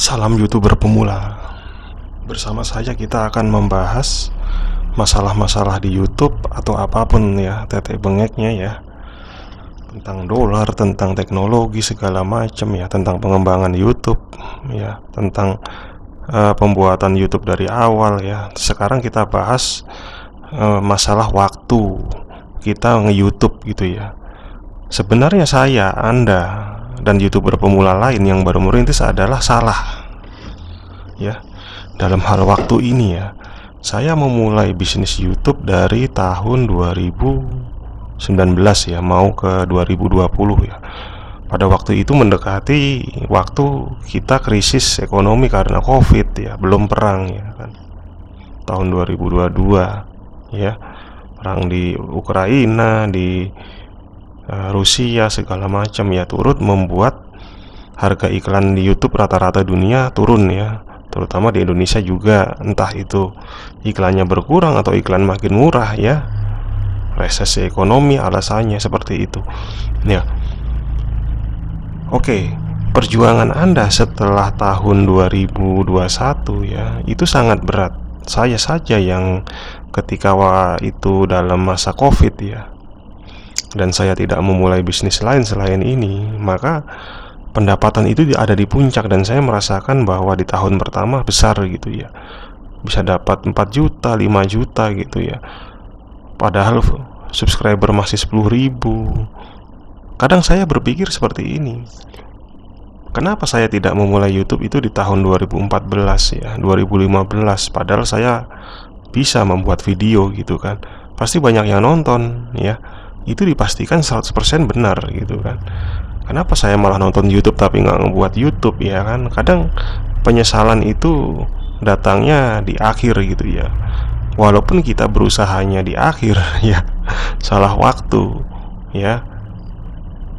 Salam YouTuber pemula. Bersama saya kita akan membahas masalah-masalah di YouTube atau apapun ya, tetek bengeknya ya. Tentang dolar, tentang teknologi segala macam ya, tentang pengembangan YouTube ya, tentang pembuatan YouTube dari awal ya. Sekarang kita bahas masalah waktu kita nge-YouTube gitu ya. Sebenarnya saya, Anda, dan YouTuber pemula lain yang baru merintis adalah salah ya dalam hal waktu ini ya. Saya memulai bisnis YouTube dari tahun 2019 ya, mau ke 2020 ya. Pada waktu itu mendekati waktu kita krisis ekonomi karena Covid ya, belum perang ya kan. Tahun 2022 ya, perang di Ukraina, di Rusia segala macam ya, turut membuat harga iklan di YouTube rata-rata dunia turun ya, terutama di Indonesia juga. Entah itu iklannya berkurang atau iklan makin murah ya, resesi ekonomi alasannya seperti itu ya. Oke, perjuangan Anda setelah tahun 2021 ya, itu sangat berat. Saya saja yang ketika itu dalam masa Covid ya, dan saya tidak memulai bisnis lain selain ini, maka pendapatan itu ada di puncak. Dan saya merasakan bahwa di tahun pertama besar gitu ya, bisa dapat 4 juta, 5 juta gitu ya, padahal subscriber masih 10.000. Kadang saya berpikir seperti ini, kenapa saya tidak memulai YouTube itu di tahun 2014 ya, 2015, padahal saya bisa membuat video gitu kan, pasti banyak yang nonton ya, itu dipastikan 100% benar gitu kan. Kenapa saya malah nonton YouTube tapi nggak ngebuat YouTube ya kan? Kadang penyesalan itu datangnya di akhir gitu ya. Walaupun kita berusahanya di akhir ya, salah waktu ya.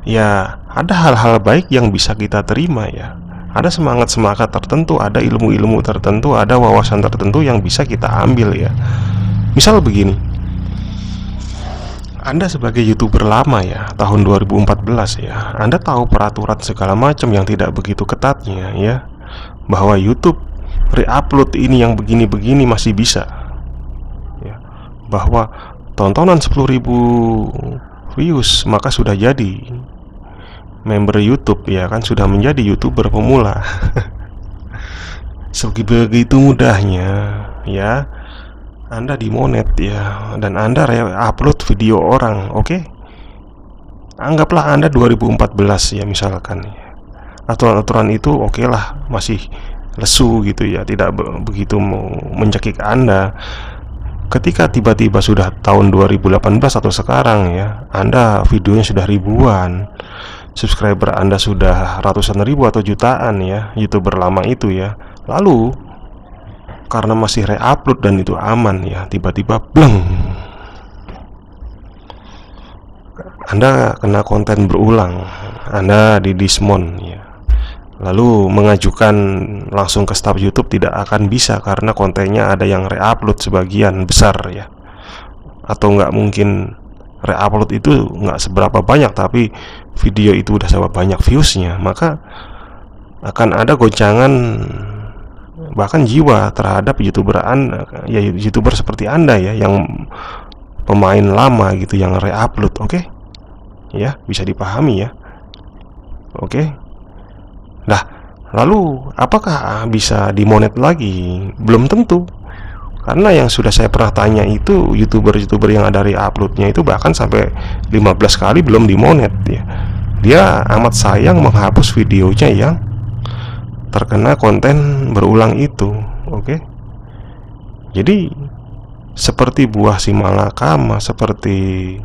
Ya, ada hal-hal baik yang bisa kita terima ya. Ada semangat-semangat tertentu, ada ilmu-ilmu tertentu, ada wawasan tertentu yang bisa kita ambil ya. Misal begini, Anda sebagai YouTuber lama ya, tahun 2014 ya, Anda tahu peraturan segala macam yang tidak begitu ketatnya ya, bahwa YouTube re-upload ini yang begini-begini masih bisa ya, bahwa tontonan 10.000 views maka sudah jadi member YouTube ya kan, sudah menjadi YouTuber pemula. Sebegitu mudahnya ya Anda dimonet ya, dan Anda upload video orang. Oke, anggaplah Anda 2014 ya misalkan ya. Aturan-aturan itu oke lah, masih lesu gitu ya, tidak begitu mencekik Anda. Ketika tiba-tiba sudah tahun 2018 atau sekarang ya, Anda videonya sudah ribuan, subscriber Anda sudah ratusan ribu atau jutaan ya, YouTuber lama itu ya. Lalu karena masih re-upload dan itu aman ya, tiba-tiba bleng, Anda kena konten berulang, Anda di dismon ya. Lalu mengajukan langsung ke staf YouTube tidak akan bisa, karena kontennya ada yang re-upload sebagian besar ya, atau nggak mungkin re-upload itu nggak seberapa banyak, tapi video itu udah seberapa banyak viewsnya, maka akan ada goncangan bahkan jiwa terhadap YouTuber Anda ya, YouTuber seperti Anda ya, yang pemain lama gitu, yang re-upload. Oke ya, bisa dipahami ya. Oke. Nah, lalu apakah bisa dimonet lagi? Belum tentu. Karena yang sudah saya pernah tanya itu, YouTuber-YouTuber yang ada re-uploadnya itu bahkan sampai 15 kali belum dimonet ya. Dia amat sayang menghapus videonya yang terkena konten berulang itu. Oke. Jadi seperti buah si malakama, seperti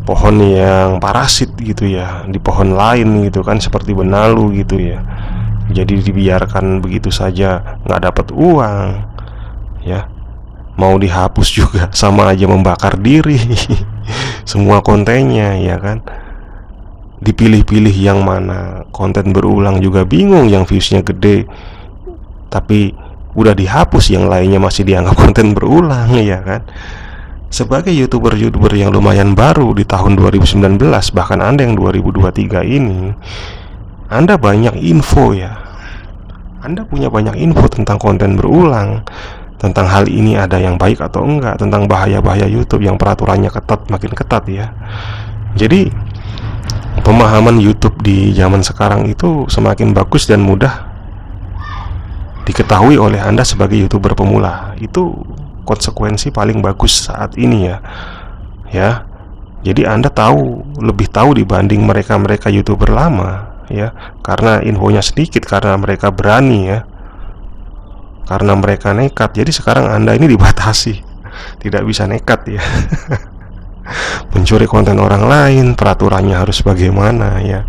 pohon yang parasit gitu ya, di pohon lain gitu kan, seperti benalu gitu ya. Jadi dibiarkan begitu saja, nggak dapat uang ya, mau dihapus juga sama aja membakar diri. Semua kontennya ya kan, dipilih-pilih yang mana konten berulang juga bingung, yang viewsnya gede tapi udah dihapus, yang lainnya masih dianggap konten berulang ya kan. Sebagai YouTuber yang lumayan baru di tahun 2019, bahkan Anda yang 2023 ini, Anda banyak info ya. Anda punya banyak info tentang konten berulang, tentang hal ini ada yang baik atau enggak, tentang bahaya-bahaya YouTube yang peraturannya ketat, makin ketat ya. Jadi pemahaman YouTube di zaman sekarang itu semakin bagus dan mudah diketahui oleh Anda sebagai YouTuber pemula. Itu konsekuensi paling bagus saat ini ya. Ya. Jadi Anda lebih tahu dibanding mereka-mereka YouTuber lama ya, karena infonya sedikit, karena mereka berani ya, karena mereka nekat. Jadi sekarang Anda ini dibatasi, tidak bisa nekat ya. Mencuri konten orang lain, peraturannya harus bagaimana ya.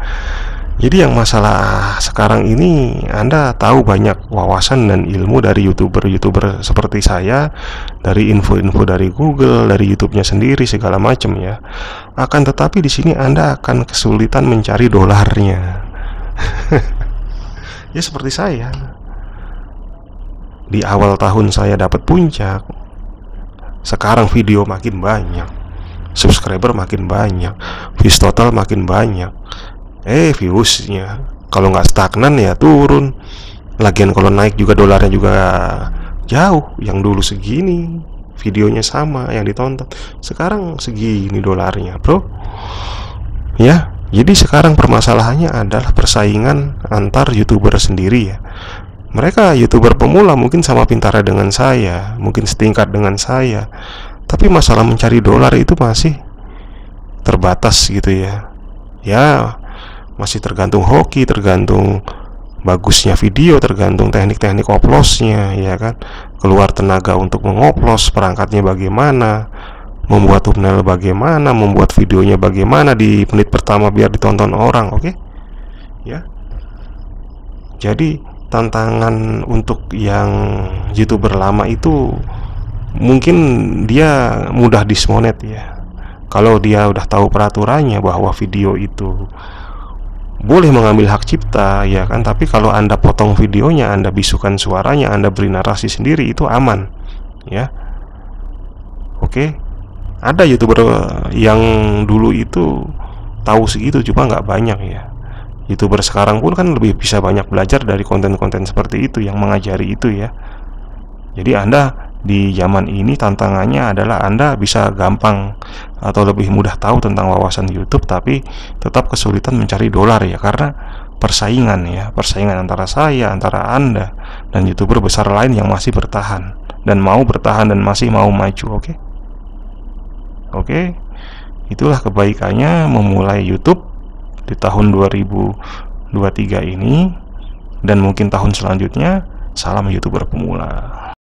Jadi yang masalah sekarang ini, Anda tahu banyak wawasan dan ilmu dari YouTuber seperti saya, dari info-info dari Google, dari YouTube-nya sendiri segala macam ya. Akan tetapi di sini Anda akan kesulitan mencari dolarnya. Ya seperti saya. Di awal tahun saya dapat puncak. Sekarang video makin banyak, subscriber makin banyak, views total makin banyak. Viewsnya kalau nggak stagnan ya turun. Lagian kalau naik juga dolarnya juga jauh. Yang dulu segini videonya sama yang ditonton, sekarang segini dolarnya bro ya. Jadi sekarang permasalahannya adalah persaingan antar YouTuber sendiri ya. Mereka YouTuber pemula mungkin sama pintarnya dengan saya, mungkin setingkat dengan saya, tapi masalah mencari dolar itu masih terbatas gitu ya. Ya masih tergantung hoki, tergantung bagusnya video, tergantung teknik-teknik oplosnya ya kan. Keluar tenaga untuk mengoplos, perangkatnya bagaimana, membuat thumbnail bagaimana, membuat videonya bagaimana di menit pertama biar ditonton orang. Oke? Ya. Jadi tantangan untuk yang YouTuber lama itu mungkin dia mudah dismonet ya. Kalau dia udah tahu peraturannya bahwa video itu boleh mengambil hak cipta ya kan, tapi kalau Anda potong videonya, Anda bisukan suaranya, Anda beri narasi sendiri, itu aman ya. Oke. Ada YouTuber yang dulu itu tahu segitu, cuma nggak banyak ya. YouTuber sekarang pun kan lebih bisa banyak belajar dari konten-konten seperti itu yang mengajari itu ya. Jadi Anda di zaman ini tantangannya adalah Anda bisa gampang atau lebih mudah tahu tentang wawasan YouTube, tapi tetap kesulitan mencari dolar ya, karena persaingan ya, persaingan antara saya, antara Anda dan YouTuber besar lain yang masih bertahan dan mau bertahan dan masih mau maju. Oke, itulah kebaikannya memulai YouTube di tahun 2023 ini, dan mungkin tahun selanjutnya. Salam YouTuber pemula.